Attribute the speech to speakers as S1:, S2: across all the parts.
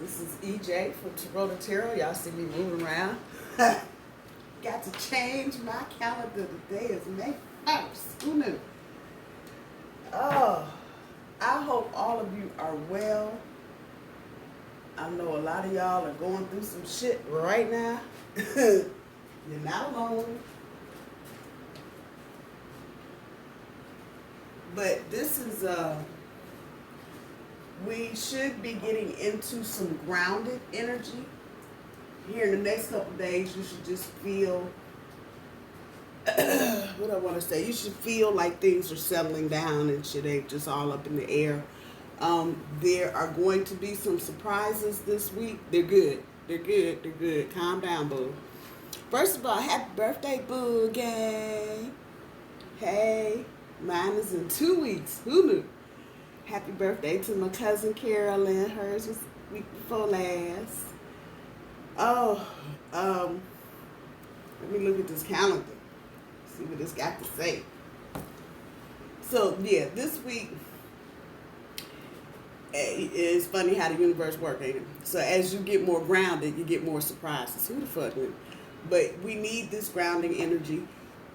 S1: This is EJ from Taurota. Y'all see me moving around. Got to change my calendar. Today is May 1st. Who knew? Oh, I hope all of you are well. I know a lot of y'all are going through some shit right now. You're not alone. But this is we should be getting into some grounded energy. Here in the next couple of days, you should just feel, what I want to say, you should feel like things are settling down and shit ain't just all up in the air. There are going to be some surprises this week. They're good. They're good. They're good. Calm down, boo. First of all, happy birthday, boo gang. Hey, mine is in 2 weeks. Who knew? Happy birthday to my cousin Carolyn. Hers was week before last. Oh, let me look at this calendar. See what it's got to say. So, yeah, this week, it's funny how the universe works, ain't it? So as you get more grounded, you get more surprises. Who the fuck knew? But we need this grounding energy.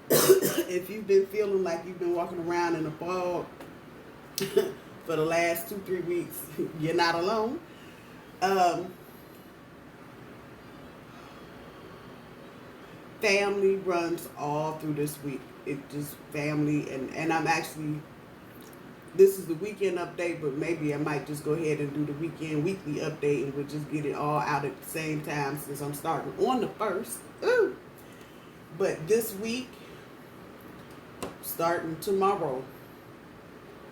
S1: If you've been feeling like you've been walking around in a fog for the last 2-3 weeks, you're not alone. Family runs all through this week. It just family, and I'm actually, this is the weekend update, but maybe I might just go ahead and do the weekly update, and we'll just get it all out at the same time since I'm starting on the 1st. Ooh. But this week, starting tomorrow,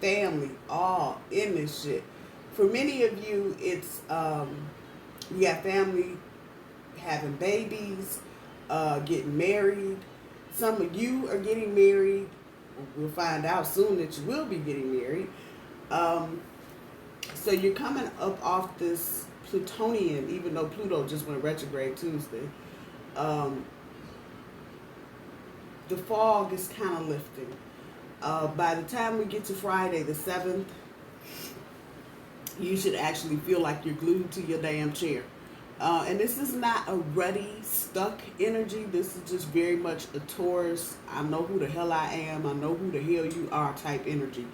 S1: family all in this shit. For many of you, it's you got family having babies, getting married. Some of you are getting married. We'll find out soon that you will be getting married. So you're coming up off this Plutonian, even though Pluto just went retrograde Tuesday. The fog is kind of lifting. By the time we get to Friday the 7th, you should actually feel like you're glued to your damn chair. And this is not a ruddy, stuck energy. This is just very much a Taurus, I know who the hell I am, I know who the hell you are type energy.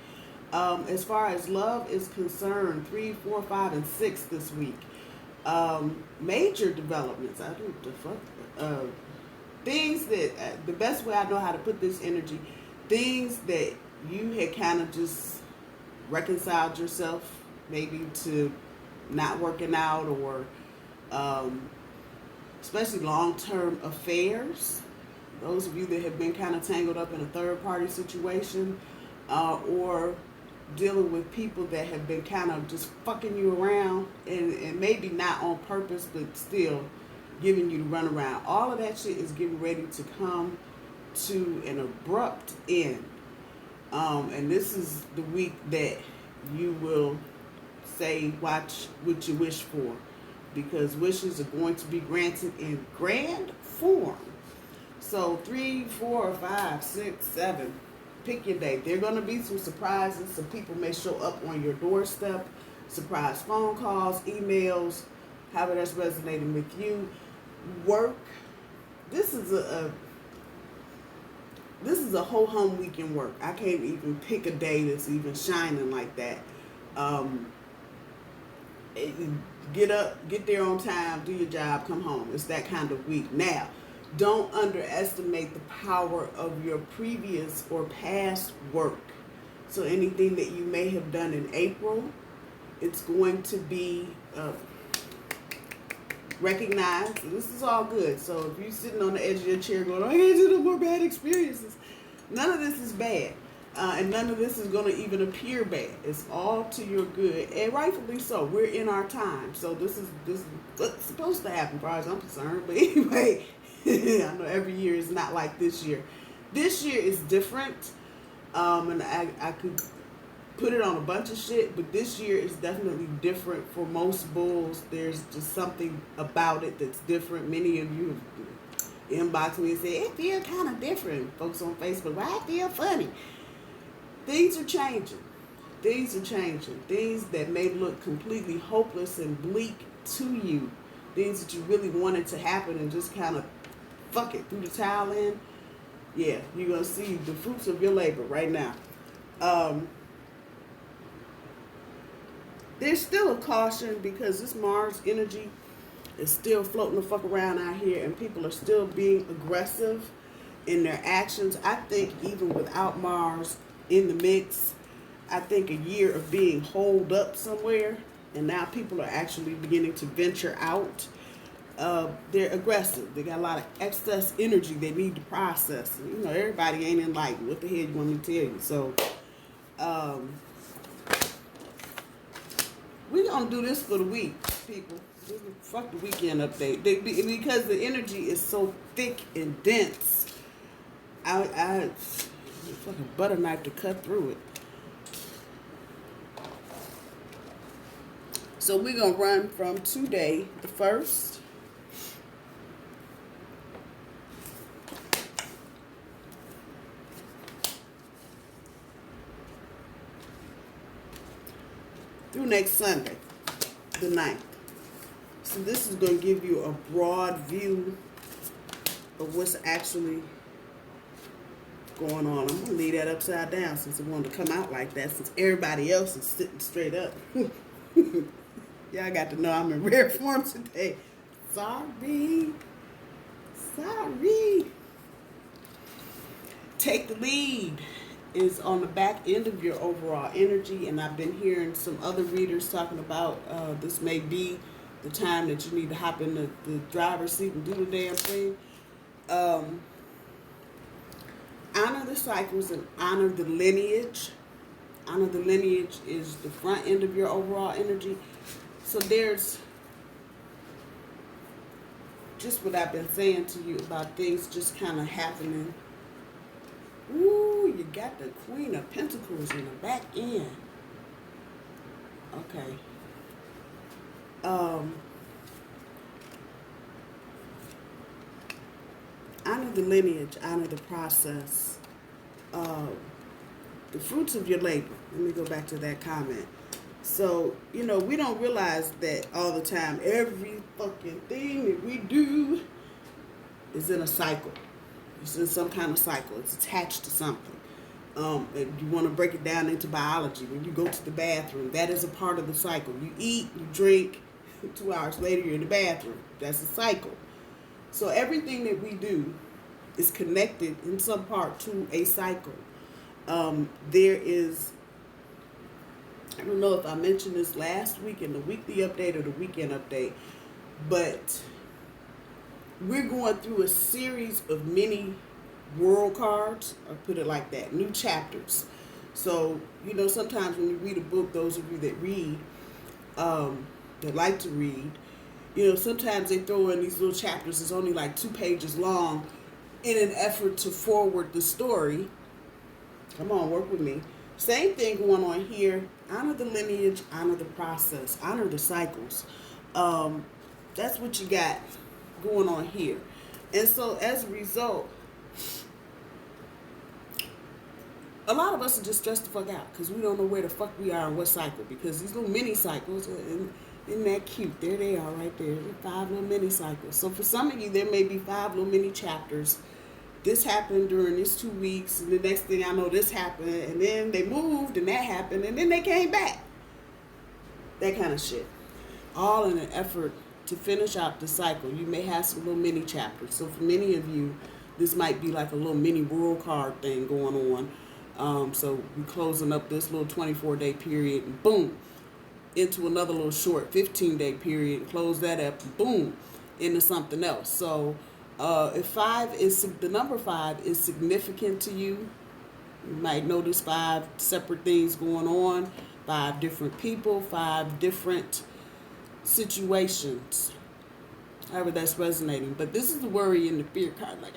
S1: As far as love is concerned, 3, 4, 5, and 6 this week. Major developments. I do the fuck. Things that, the best way I know how to put this energy, things that you had kind of just reconciled yourself maybe to not working out, or especially long-term affairs. Those of you that have been kind of tangled up in a third-party situation, or dealing with people that have been kind of just fucking you around, and maybe not on purpose, but still giving you the runaround. All of that shit is getting ready to come to an abrupt end. And this is the week that you will say, watch what you wish for, because wishes are going to be granted in grand form. So 3, 4, 5, 6, 7, pick your day. There are going to be some surprises. Some people may show up on your doorstep. Surprise phone calls, emails, however that's resonating with you. Work. This is a whole home weekend work. I can't even pick a day that's even shining like that. Get up, get there on time, do your job, come home. It's that kind of week. Now, don't underestimate the power of your previous or past work. So anything that you may have done in April, it's going to be recognized. This is all good. So if you're sitting on the edge of your chair going, I can't do no more bad experiences, none of this is bad. And none of this is going to even appear bad. It's all to your good, and rightfully so. We're in our time, so this is what's supposed to happen, as far as I'm concerned. But anyway, I know every year is not like this year. This year is different, and I could put it on a bunch of shit, but this year is definitely different for most bulls. There's just something about it that's different. Many of you have inboxed me and said, it feels kind of different. Folks on Facebook, well, I feel funny. Things are changing. Things are changing. Things that may look completely hopeless and bleak to you, things that you really wanted to happen and just kind of fuck it, threw the towel in, yeah, you're going to see the fruits of your labor right now. There's still a caution because this Mars energy is still floating the fuck around out here, and people are still being aggressive in their actions. I think even without Mars in the mix, I think a year of being holed up somewhere, and now people are actually beginning to venture out. They're aggressive. They got a lot of excess energy they need to process. You know, everybody ain't enlightened. What the hell you want me to tell you? So, we're going to do this for the week, people. Fuck the weekend update. Because the energy is so thick and dense. I fucking butter knife to cut through it. So we're going to run from today, the 1st, through next Sunday, the 9th. So this is going to give you a broad view of what's actually going on. I'm going to leave that upside down since it wanted to come out like that, since everybody else is sitting straight up. Y'all got to know I'm in rare form today. Sorry. Take the lead is on the back end of your overall energy, and I've been hearing some other readers talking about this may be the time that you need to hop in the driver's seat and do the damn thing. Honor the cycles and honor the lineage. Honor the lineage is the front end of your overall energy. So there's just what I've been saying to you about things just kind of happening. Ooh, you got the Queen of Pentacles in the back end. Okay. Honor the lineage, honor the process. The fruits of your labor. Let me go back to that comment. So, you know, we don't realize that all the time. Every fucking thing that we do is in a cycle. It's in some kind of cycle. It's attached to something. If you want to break it down into biology, when you go to the bathroom, that is a part of the cycle. You eat, you drink, 2 hours later you're in the bathroom. That's a cycle. So everything that we do is connected in some part to a cycle. There is, I don't know if I mentioned this last week in the weekly update or the weekend update, but we're going through a series of mini world cards, or put it like that, new chapters. So, you know, sometimes when you read a book, those of you that read, that like to read, you know, sometimes they throw in these little chapters that's only like 2 pages long in an effort to forward the story. Come on, work with me. Same thing going on here. Honor the lineage, honor the process, honor the cycles. That's what you got going on here. And so as a result, a lot of us are just stressed the fuck out because we don't know where the fuck we are in what cycle, because these little mini cycles, isn't that cute? There they are right there. 5 little mini cycles. So for some of you, there may be 5 little mini chapters. This happened during these 2 weeks, and the next thing I know, this happened, and then they moved, and that happened, and then they came back. That kind of shit. All in an effort to finish out the cycle. You may have some little mini chapters. So for many of you, this might be like a little mini world card thing going on. So we're closing up this little 24-day period, and boom, into another little short 15-day period, close that up, and boom, into something else. So if the number 5 is significant to you, you might notice 5 separate things going on, 5 different people, 5 different situations, however that's resonating. But this is the worry and the fear card. Like,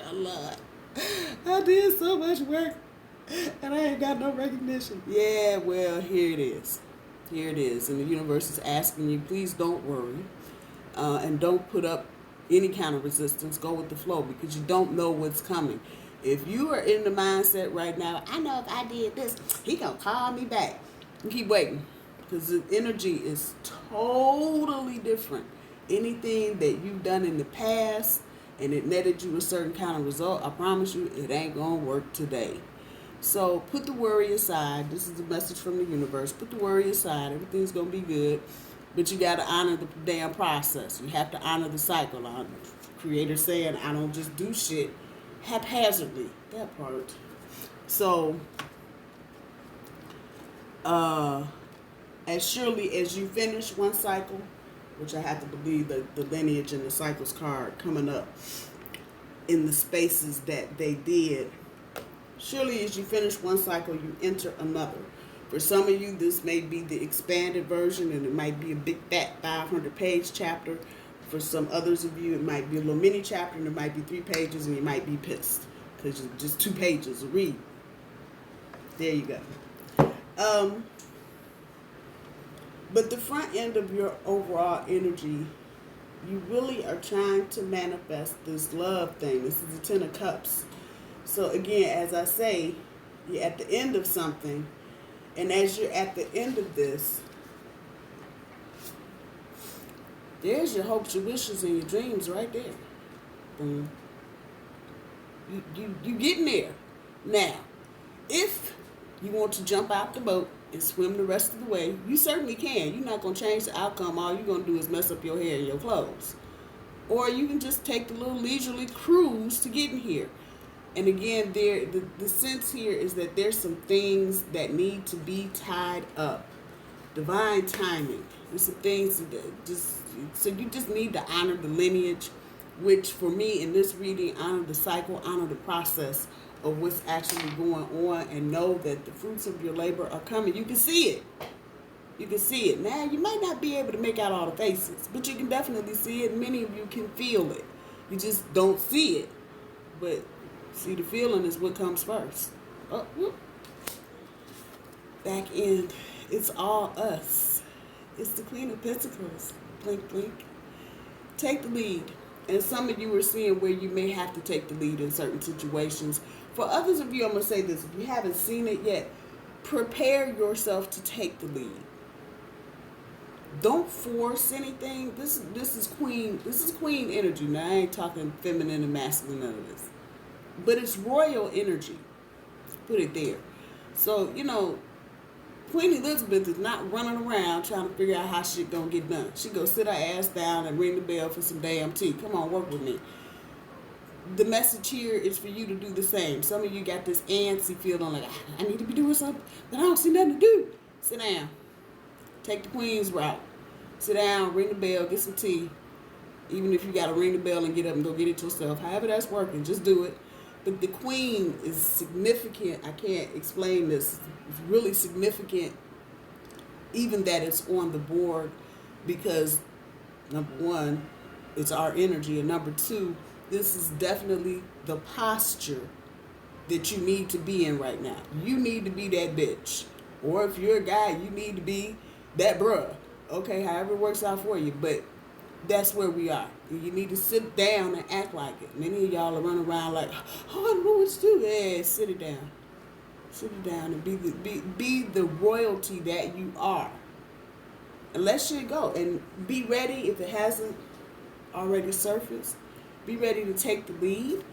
S1: I did so much work and I ain't got no recognition. Yeah, well, here it is. Here it is. And the universe is asking you, please don't worry, and don't put up any kind of resistance. Go with the flow, because you don't know what's coming. If you are in the mindset right now, I know if I did this, he gonna call me back. And keep waiting, because the energy is totally different anything that you've done in the past and it netted you a certain kind of result, I promise you it ain't going to work today. So put the worry aside. This is a message from the universe. Put the worry aside. Everything's going to be good. But you got to honor the damn process. You have to honor the cycle. Creator saying, I don't just do shit haphazardly. That part. So, as surely as you finish one cycle, which I have to believe the lineage and the cycles card coming up in the spaces that they did, surely as you finish one cycle, you enter another. For some of you, this may be the expanded version, and it might be a big, fat 500-page chapter. For some others of you, it might be a little mini chapter, and it might be 3 pages, and you might be pissed because it's just 2 pages to read. There you go. But the front end of your overall energy, you really are trying to manifest this love thing. This is the 10 of Cups. So again, as I say, you're at the end of something. And as you're at the end of this, there's your hopes, your wishes, and your dreams right there. Boom. You getting there. Now, if you want to jump out the boat and swim the rest of the way, you certainly can. You're not going to change the outcome. All you're going to do is mess up your hair and your clothes. Or you can just take the little leisurely cruise to getting here. And again, the sense here is that there's some things that need to be tied up. Divine timing. There's some things so you just need to honor the lineage, which for me in this reading, honor the cycle, honor the process of what's actually going on, and know that the fruits of your labor are coming. You can see it. You can see it. Now, you might not be able to make out all the faces, but you can definitely see it. Many of you can feel it. You just don't see it. But see, the feeling is what comes first. Oh, whoop. Back end. It's all us. It's the Queen of Pentacles. Blink, blink. Take the lead. And some of you are seeing where you may have to take the lead in certain situations. For others of you, I'm going to say this. If you haven't seen it yet, prepare yourself to take the lead. Don't force anything. This is queen energy. Now, I ain't talking feminine and masculine, none of this. But it's royal energy. Put it there. So, Queen Elizabeth is not running around trying to figure out how shit gonna get done. She go sit her ass down and ring the bell for some damn tea. Come on, work with me. The message here is for you to do the same. Some of you got this antsy feeling like, I need to be doing something, but I don't see nothing to do. Sit down. Take the Queen's route. Sit down, ring the bell, get some tea. Even if you got to ring the bell and get up and go get it yourself. However that's working, just do it. But the Queen is significant. I can't explain this. It's really significant, even that it's on the board, because number one, it's our energy, and number two, this is definitely the posture that you need to be in right now. You need to be that bitch. Or if you're a guy, you need to be that bruh. Okay, however it works out for you. But that's where we are. You need to sit down and act like it. Many of y'all are running around like, oh, I don't know what to do. Yeah, sit it down. Sit it down and be the royalty that you are. And let shit go. And be ready, if it hasn't already surfaced, be ready to take the lead.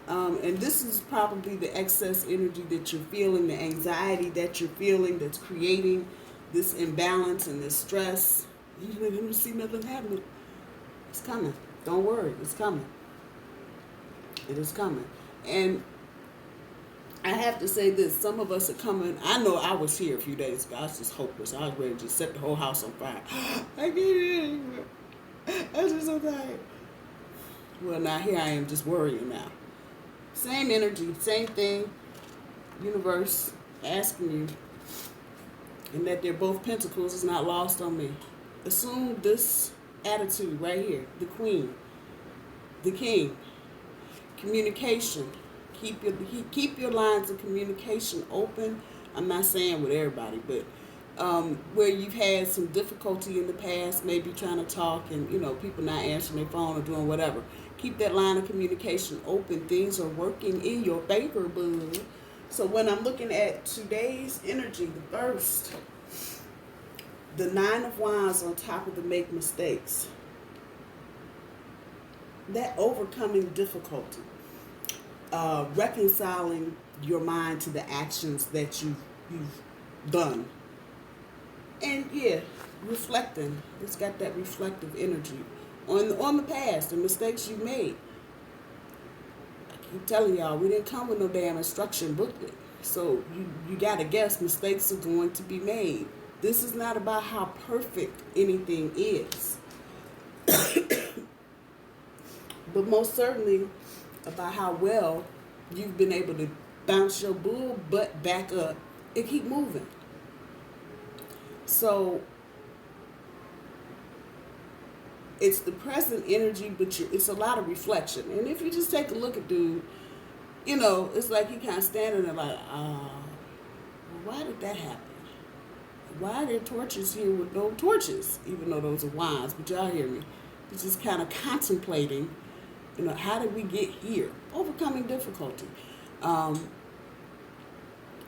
S1: And this is probably the excess energy that you're feeling, the anxiety that you're feeling that's creating this imbalance and this stress. You don't see nothing happening. It's coming. Don't worry. It's coming. It is coming. And I have to say this. Some of us are coming. I know I was here a few days ago. I was just hopeless. I was ready to just set the whole house on fire. I can't do it anymore. I'm just so tired. Well, now here I am just worrying now. Same energy. Same thing. Universe asking you. And that they're both pentacles is not lost on me. Assume this attitude right here. The Queen, the King, communication. Keep your lines of communication open. I'm not saying with everybody, but where you've had some difficulty in the past, maybe trying to talk and people not answering their phone or doing whatever. Keep that line of communication open. Things are working in your favor, boo. So when I'm looking at today's energy, the first, the 9 of Wands on top of the make mistakes. that overcoming difficulty, reconciling your mind to the actions that you've done, and yeah, reflecting. It's got that reflective energy on the past, the mistakes you made. I keep telling y'all, we didn't come with no damn instruction booklet, so you gotta guess mistakes are going to be made. This is not about how perfect anything is, but most certainly about how well you've been able to bounce your bull butt back up and keep moving. So it's the present energy, but it's a lot of reflection. And if you just take a look at dude, you know, it's like he kind of standing there like, why did that happen? Why are there torches here with no torches? Even though those are wands, but y'all hear me. He's just kind of contemplating, you know, how did we get here? Overcoming difficulty.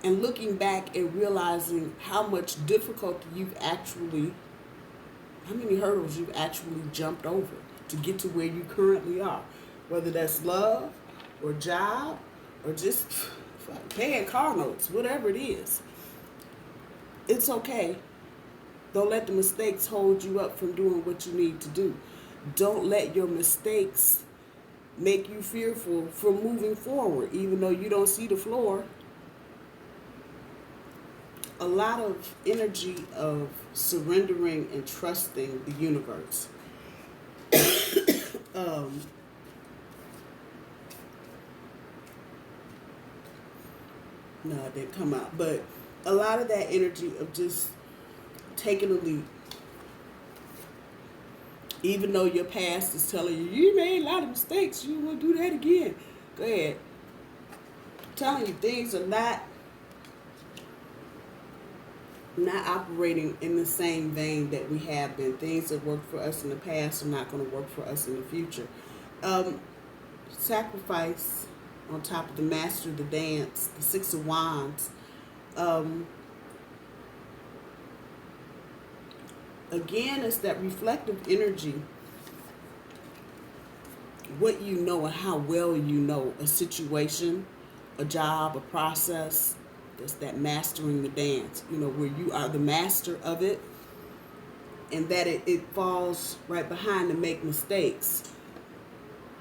S1: And looking back and realizing how much difficulty how many hurdles you've actually jumped over to get to where you currently are. Whether that's love or job or just paying car notes, whatever it is. It's okay. Don't let the mistakes hold you up from doing what you need to do. Don't let your mistakes make you fearful from moving forward, even though you don't see the floor. A lot of energy of surrendering and trusting the universe. No, it didn't come out. But a lot of that energy of just taking a leap. Even though your past is telling you, you made a lot of mistakes, you won't do that again. Go ahead. I'm telling you, things are not operating in the same vein that we have been. Things that worked for us in the past are not going to work for us in the future. Sacrifice on top of the master of the dance, the Six of Wands. Again, it's that reflective energy. What you know and how well you know a situation, a job, a process. It's that mastering the dance, you know, where you are the master of it, and that it falls right behind to make mistakes.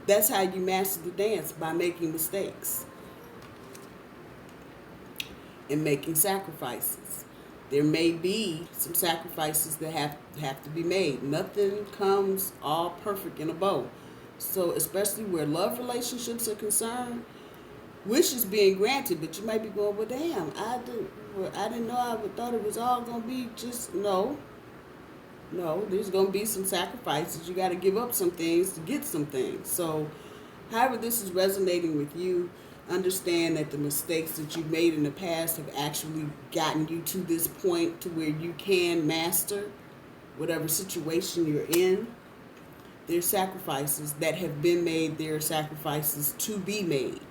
S1: That's how you master the dance, by making mistakes and making sacrifices. There may be some sacrifices that have to be made. Nothing comes all perfect in a bow. So especially where love relationships are concerned, wishes being granted, but you might be going, well, damn, I didn't know. I thought it was all going to be just, no, there's going to be some sacrifices. You got to give up some things to get some things. So however this is resonating with you, understand that the mistakes that you made in the past have actually gotten you to this point to where you can master whatever situation you're in. There's sacrifices that have been made. There are sacrifices to be made.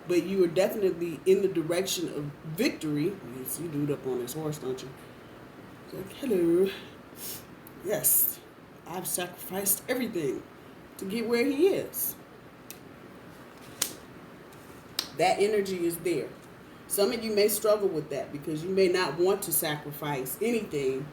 S1: But you are definitely in the direction of victory. You see dude up on his horse, don't you? It's like, hello. Yes, I've sacrificed everything to get where he is. That energy is there. Some of you may struggle with that because you may not want to sacrifice anything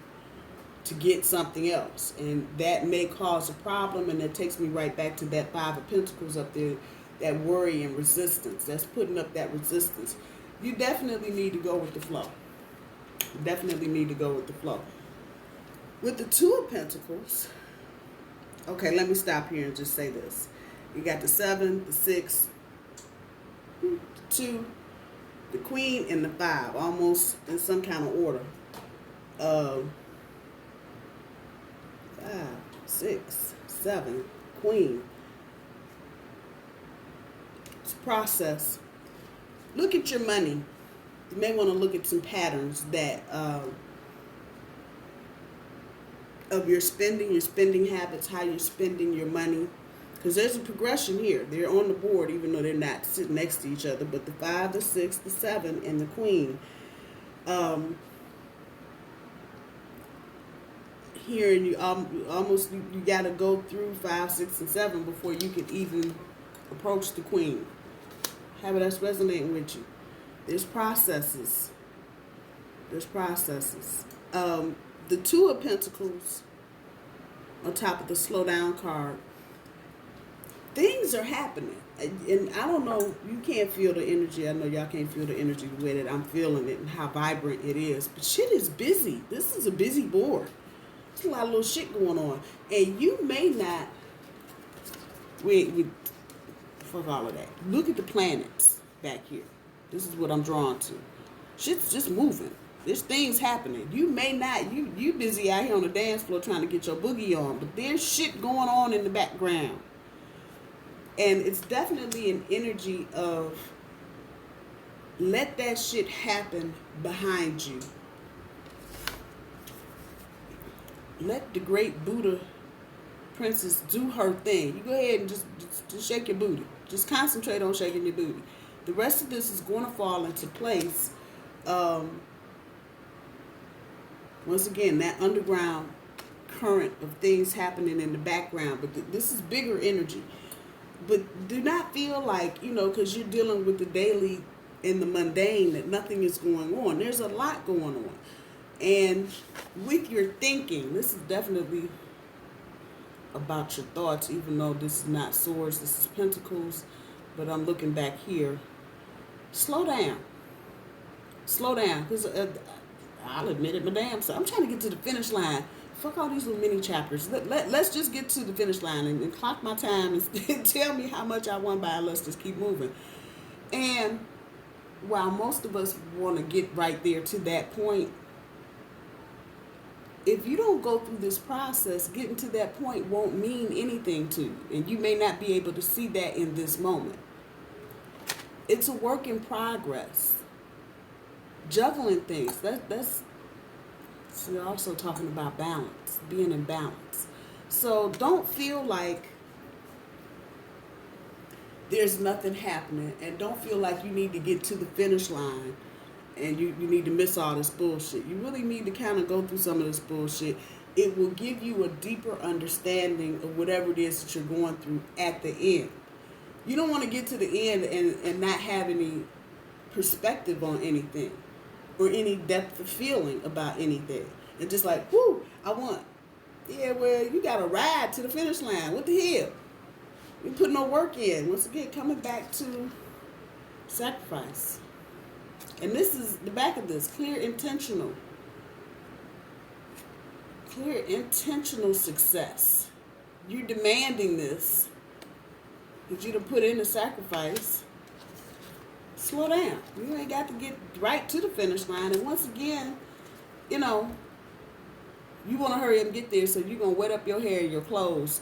S1: to get something else. And that may cause a problem, and that takes me right back to that Five of Pentacles up there. That worry and resistance, that's putting up that resistance. You definitely need to go with the flow. You definitely need to go with the flow. With the Two of Pentacles, okay, let me stop here and just say this. You got the 7, the 6, the 2, the Queen, and the 5, almost in some kind of order. 5, 6, 7, Queen. Process. Look at your money. You may want to look at some patterns that of your spending habits, how you're spending your money, because there's a progression here. They're on the board even though they're not sitting next to each other, but the 5, the 6, the 7, and the Queen. here, and you almost you got to go through 5, 6, and 7 before you can even approach the Queen. However, that's resonating with you. There's processes. There's processes. The Two of Pentacles on top of the slow down card. Things are happening. And I don't know, you can't feel the energy. I know y'all can't feel the energy the way that I'm feeling it and how vibrant it is. But shit is busy. This is a busy board. There's a lot of little shit going on. And you may not, fuck all of that. Look at the planets back here. This is what I'm drawn to. Shit's just moving. There's things happening. You may not, you busy out here on the dance floor trying to get your boogie on. But there's shit going on in the background. And it's definitely an energy of let that shit happen behind you. Let the great Buddha princess do her thing. You go ahead and just shake your booty. Just concentrate on shaking your booty. The rest of this is going to fall into place. Once again, that underground current of things happening in the background. But this is bigger energy. But do not feel like, because you're dealing with the daily and the mundane, that nothing is going on. There's a lot going on. And with your thinking, this is definitely about your thoughts, even though this is not swords, this is pentacles. But I'm looking back here. Slow down. Slow down. Because I'll admit it, my damn self. I'm trying to get to the finish line. Fuck all these little mini chapters. Let's just get to the finish line and clock my time and tell me how much I won by. Let's just keep moving. And while most of us want to get right there to that point, if you don't go through this process, getting to that point won't mean anything to you. And you may not be able to see that in this moment. It's a work in progress. Juggling things. That's So you're also talking about balance, being in balance. So don't feel like there's nothing happening, and don't feel like you need to get to the finish line and you need to miss all this bullshit. You really need to kind of go through some of this bullshit. It will give you a deeper understanding of whatever it is that you're going through at the end. You don't want to get to the end and not have any perspective on anything or any depth of feeling about anything. And just like, whoo, I won. Yeah, well, you got to ride to the finish line. What the hell? You put no work in. Once again, coming back to sacrifice. And this is the back of this. Clear intentional success. You're demanding this. That you to put in the sacrifice. Slow down. You ain't got to get right to the finish line. And once again, you want to hurry up and get there, so you're going to wet up your hair and your clothes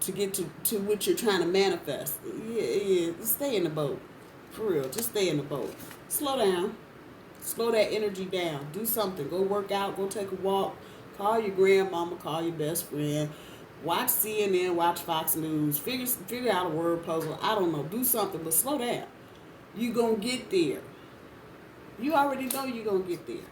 S1: to get to what you're trying to manifest. Yeah, stay in the boat. For real, just stay in the boat. Slow down. Slow that energy down. Do something. Go work out. Go take a walk. Call your grandmama. Call your best friend. Watch CNN. Watch Fox News. Figure out a word puzzle. I don't know. Do something, but slow down. You're going to get there. You already know you're going to get there.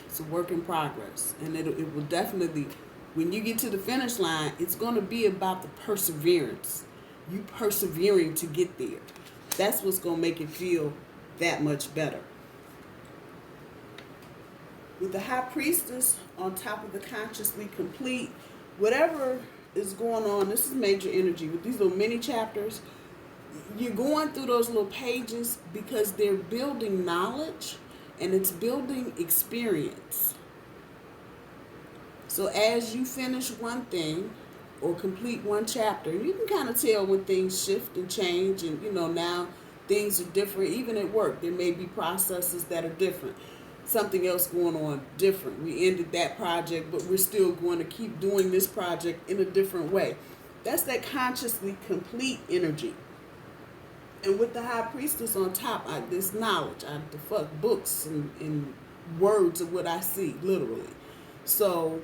S1: It's a work in progress. And it will definitely, when you get to the finish line, it's going to be about the perseverance. You persevering to get there. That's what's going to make it feel that much better. With the High Priestess on top of the consciously complete, whatever is going on, this is major energy. With these little mini chapters, you're going through those little pages because they're building knowledge and it's building experience. So as you finish one thing or complete one chapter, you can kind of tell when things shift and change, and now things are different. Even at work, there may be processes that are different. Something else going on different. We ended that project, but we're still going to keep doing this project in a different way. That's that consciously complete energy. And with the High Priestess on top, this knowledge, I defuck books and words of what I see, literally. So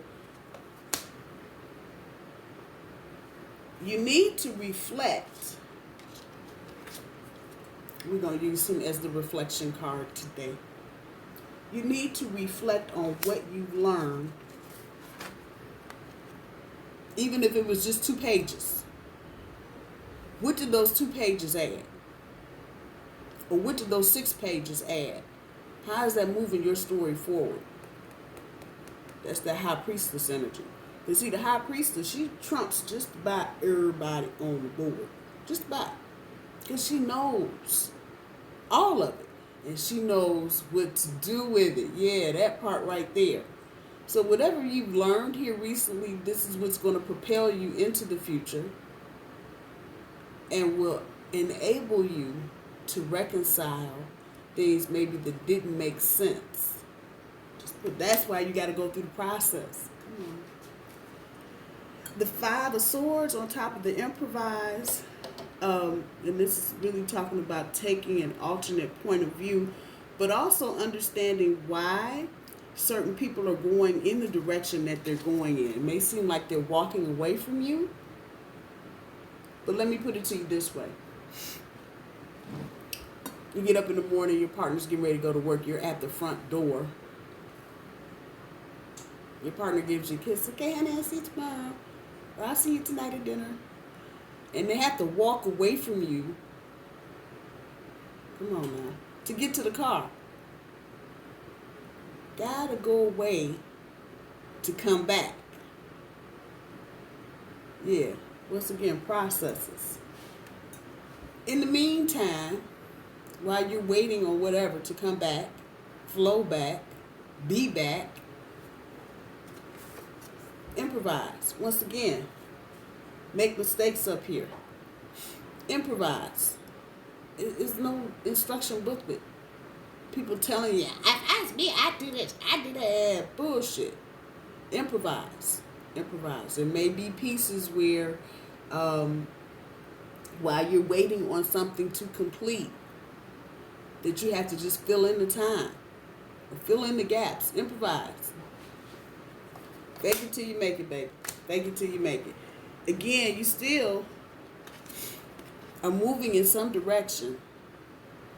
S1: you need to reflect. We're going to use him as the reflection card today. You need to reflect on what you've learned, even if it was just 2 pages. What did those 2 pages add? Or what did those 6 pages add? How is that moving your story forward? That's the high priestess energy. You see, the high priestess, she trumps just about everybody on the board. Just about. Because she knows all of it. And she knows what to do with it. Yeah, that part right there. So whatever you've learned here recently, this is what's going to propel you into the future and will enable you to reconcile things maybe that didn't make sense. But that's why you got to go through the process. Come on. The 5 of Swords on top of the improvise. And this is really talking about taking an alternate point of view, but also understanding why certain people are going in the direction that they're going in. It may seem like they're walking away from you, but let me put it to you this way. You get up in the morning, your partner's getting ready to go to work, you're at the front door. Your partner gives you a kiss. Okay, honey, I'll see you tomorrow. Or I'll see you tonight at dinner. And they have to walk away from you. Come on now. To get to the car. Gotta go away to come back. Yeah. Once again, processes. In the meantime, while you're waiting on whatever to come back, flow back, be back, improvise. Once again, make mistakes up here. Improvise. It's no instruction booklet. People telling you, ask me, I do this, I do that. Bullshit. Improvise. Improvise. There may be pieces where while you're waiting on something to complete, that you have to just fill in the time. Or fill in the gaps. Improvise. Fake it till you make it, baby. Fake it till you make it. Again, you still are moving in some direction,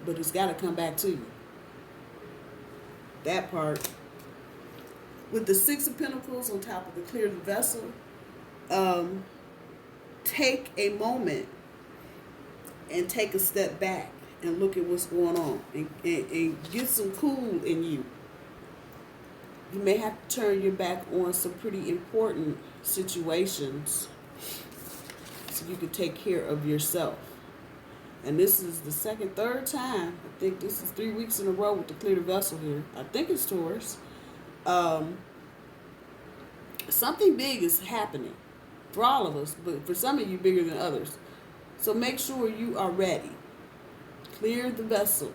S1: but it's got to come back to you. That part. With the 6 of Pentacles on top of the clear the vessel, take a moment and take a step back and look at what's going on and get some cool in you. You may have to turn your back on some pretty important situations so you can take care of yourself. And this is the third time. I think this is 3 weeks in a row with the clear the vessel here. I think it's Taurus. Something big is happening for all of us, but for some of you bigger than others. So make sure you are ready. Clear the vessel.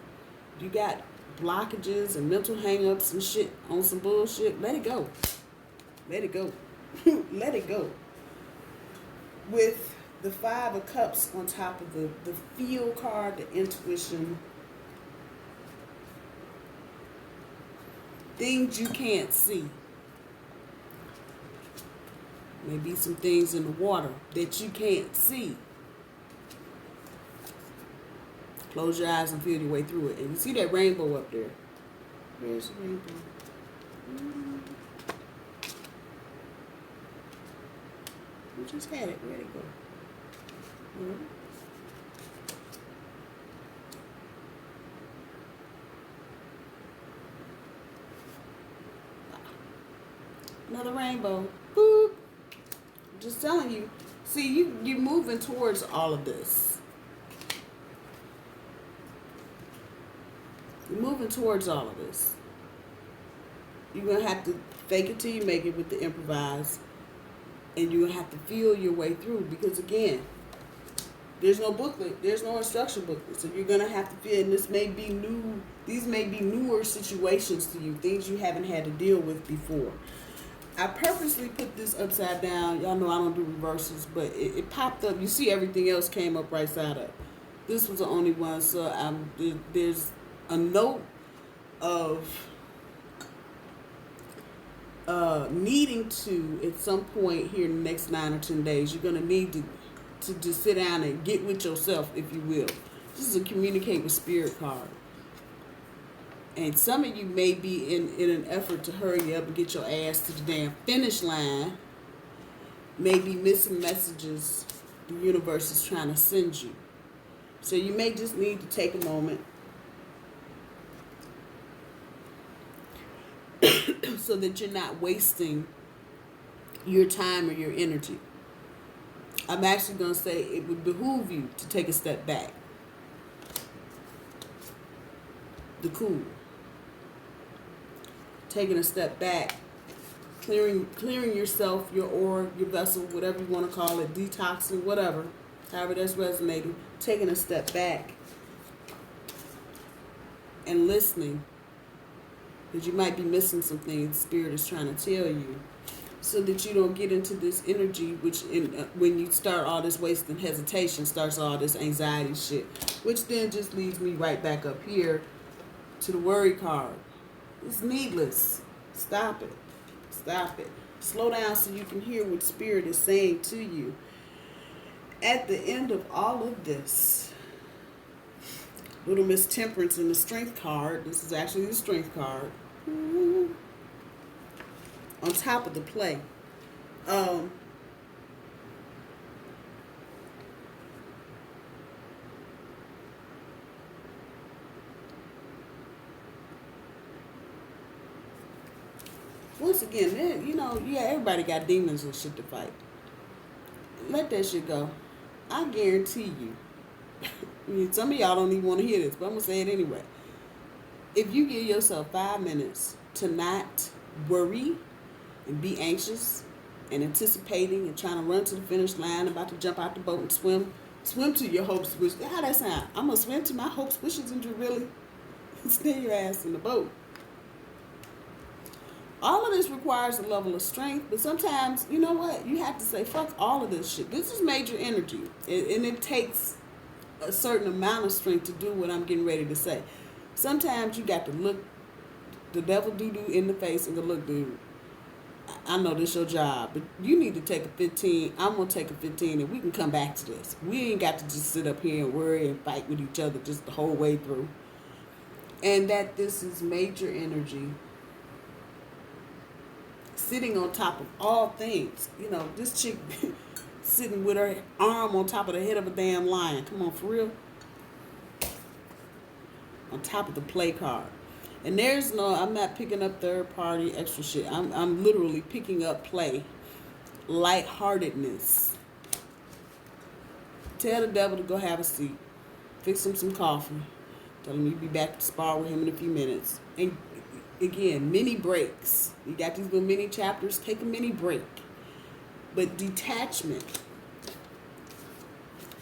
S1: You got blockages and mental hang-ups and shit on some bullshit. Let it go. Let it go. Let it go. With the 5 of Cups on top of the feel card, the intuition, things you can't see. Maybe some things in the water that you can't see. Close your eyes and feel your way through it. And you see that rainbow up there. Where's the rainbow? We just had it. Where'd it go? Another rainbow. Boop. I'm just telling you. See, you're moving towards all of this. You're moving towards all of this. You're going to have to fake it till you make it with the improvise. And you're going to have to feel your way through. Because again, there's no booklet. There's no instruction booklet. So you're going to have to feel, and this may be new. These may be newer situations to you. Things you haven't had to deal with before. I purposely put this upside down. Y'all know I don't do reversals, but it popped up. You see everything else came up right side up. This was the only one. So there's a note of needing to, at some point here in the next 9 or 10 days, you're going to need to just sit down and get with yourself, if you will. This is a communicate with spirit card. And some of you may be in an effort to hurry up and get your ass to the damn finish line, may be missing messages the universe is trying to send you. So you may just need to take a moment so that you're not wasting your time or your energy. I'm actually going to say it would behoove you to take a step back. The cool. Taking a step back, clearing yourself, your aura, your vessel, whatever you want to call it, detoxing, whatever, however that's resonating, taking a step back and listening, because you might be missing some things Spirit is trying to tell you, so that you don't get into this energy, which when you start all this waste and hesitation, starts all this anxiety shit, which then just leads me right back up here to the worry card. It's needless. Stop it. Stop it. Slow down so you can hear what Spirit is saying to you. At the end of all of this, little Miss Temperance in the Strength card. This is actually the Strength card. On top of the play. Once again, you know, yeah, everybody got demons and shit to fight. Let that shit go. I guarantee you. I mean, some of y'all don't even want to hear this, but I'm going to say it anyway. If you give yourself 5 minutes to not worry and be anxious and anticipating and trying to run to the finish line, about to jump out the boat and swim to your hopes, wishes. How that sound? I'm going to swim to my hopes, wishes, and you really stay your ass in the boat. All of this requires a level of strength, but sometimes, you know what? You have to say, fuck all of this shit. This is major energy, and it takes a certain amount of strength to do what I'm getting ready to say. Sometimes you got to look the devil doo-doo in the face and go, look, dude, I know this your job, but you need to take a 15. I'm going to take a 15, and we can come back to this. We ain't got to just sit up here and worry and fight with each other just the whole way through. And that this is major energy. Sitting on top of all things. You know, this chick sitting with her arm on top of the head of a damn lion. Come on, for real? On top of the play card. And there's no, I'm not picking up third party extra shit. I'm literally picking up play. Lightheartedness. Tell the devil to go have a seat. Fix him some coffee. Tell him you'll be back to spar with him in a few minutes. And again, mini breaks. You got these little mini chapters. Take a mini break. But detachment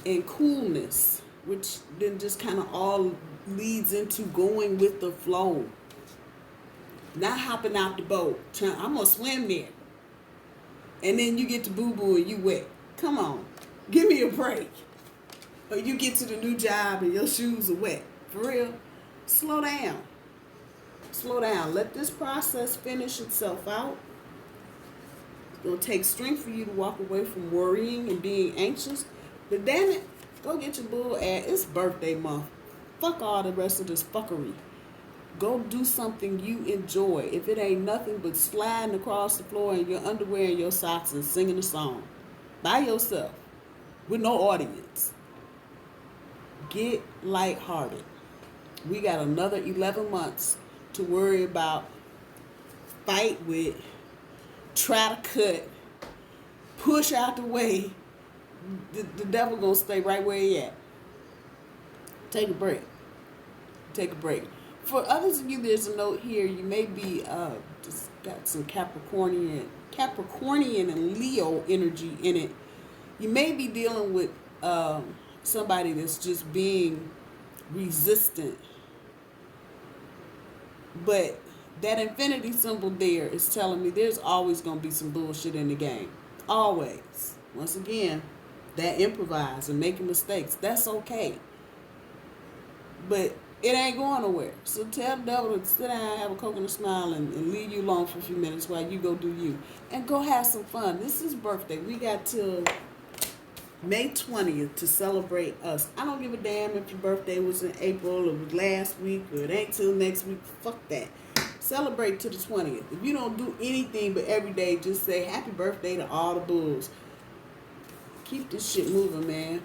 S1: and coolness, which then just kind of all leads into going with the flow. Not hopping out the boat. I'm going to swim there. And then you get to boo-boo and you wet. Come on. Give me a break. Or you get to the new job and your shoes are wet. For real. Slow down. Slow down. Let this process finish itself out. It's going to take strength for you to walk away from worrying and being anxious. But damn it, go get your bull ass. It's birthday month. Fuck all the rest of this fuckery. Go do something you enjoy. If it ain't nothing but sliding across the floor in your underwear and your socks and singing a song. By yourself. With no audience. Get lighthearted. We got another 11 months to worry about, fight with, try to cut, push out the way. The devil gonna stay right where he at. Take a break. Take a break. For others of you, there's a note here. You may be just got some Capricornian and Leo energy in it. You may be dealing with somebody that's just being resistant. But that infinity symbol there is telling me there's always going to be some bullshit in the game. Always. Once again, that improvise and making mistakes, that's okay. But it ain't going nowhere. So tell the devil to sit down, have a coconut smile, and leave you alone for a few minutes while you go do you. And go have some fun. This is birthday. We got till May 20th to celebrate us. I don't give a damn if your birthday was in April or was last week or it ain't till next week. Fuck that. Celebrate to the 20th. If you don't do anything but every day, just say happy birthday to all the bulls. Keep this shit moving, man.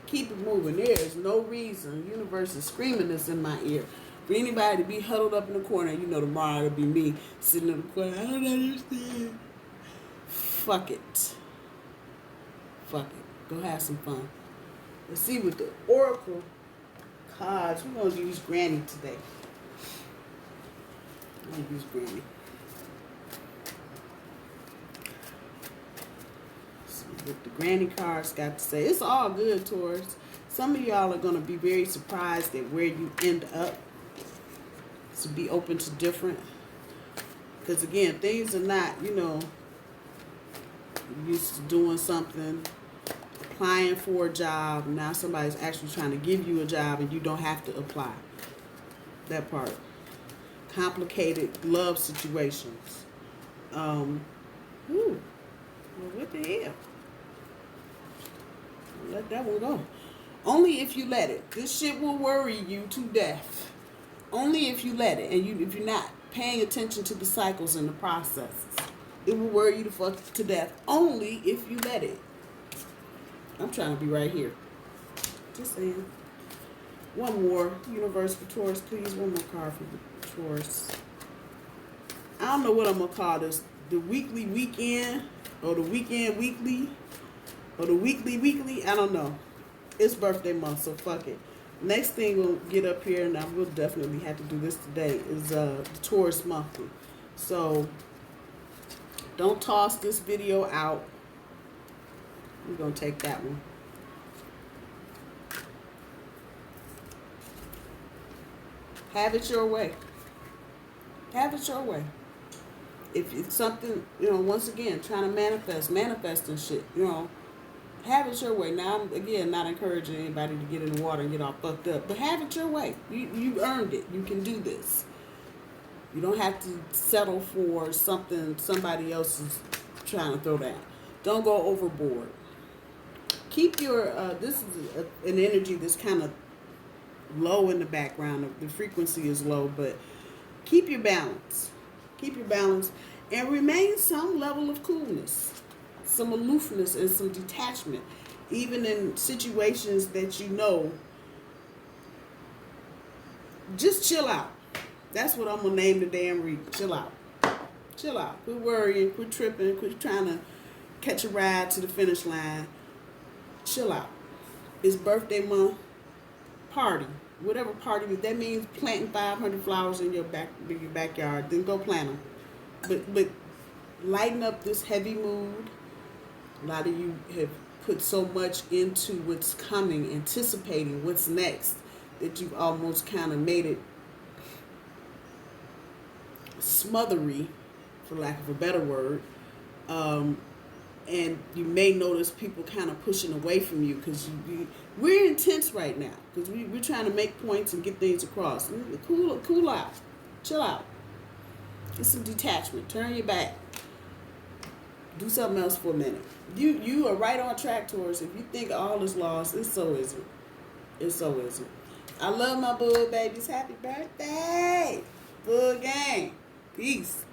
S1: Keep it moving. There is no reason. The universe is screaming this in my ear. For anybody to be huddled up in the corner, you know tomorrow it'll be me sitting in the corner. I don't understand. Fuck it. Fuck it. Go have some fun. Let's see what the Oracle cards. We're going to use Granny today. I'm going to use Granny. See what the Granny cards got to say. It's all good, Taurus. Some of y'all are going to be very surprised at where you end up. So be open to different. Because again, things are not, you know, used to doing something, applying for a job. Now somebody's actually trying to give you a job and you don't have to apply. That part. Complicated love situations. Well, what the hell? Let that one go. Only if you let it. This shit will worry you to death. Only if you let it. And if you're not paying attention to the cycles and the processes. It will worry you the fuck to death. Only if you let it. I'm trying to be right here. Just saying. One more. Universe for Taurus, please. One more card for the Taurus. I don't know what I'm going to call this. The weekly weekend. Or the weekend weekly. Or the weekly weekly. I don't know. It's birthday month, so fuck it. Next thing we'll get up here, and I will definitely have to do this today, is the Taurus monthly. So don't toss this video out. We're going to take that one. Have it your way. Have it your way. If it's something, you know, once again, trying to manifest and shit, you know, have it your way. Now, I'm, again, not encouraging anybody to get in the water and get all fucked up, but have it your way. You earned it. You can do this. You don't have to settle for something somebody else is trying to throw down. Don't go overboard. Keep your, this is an energy that's kind of low in the background. The frequency is low, but keep your balance. Keep your balance and remain some level of coolness, some aloofness, and some detachment. Even in situations that you know, just chill out. That's what I'm going to name the damn read. Chill out. Chill out. Quit worrying. Quit tripping. Quit trying to catch a ride to the finish line. Chill out. It's birthday month. Party. Whatever party. If that means planting 500 flowers in your backyard, then go plant them. But lighten up this heavy mood. A lot of you have put so much into what's coming, anticipating what's next, that you've almost kind of made it smothery, for lack of a better word, and you may notice people kind of pushing away from you because we're intense right now because we're trying to make points and get things across. Cool out, chill out, get some detachment, turn your back, do something else for a minute. You are right on track, Taurus. If you think all is lost, it so isn't. It so isn't. I love my bud babies. Happy birthday, bud gang. Peace.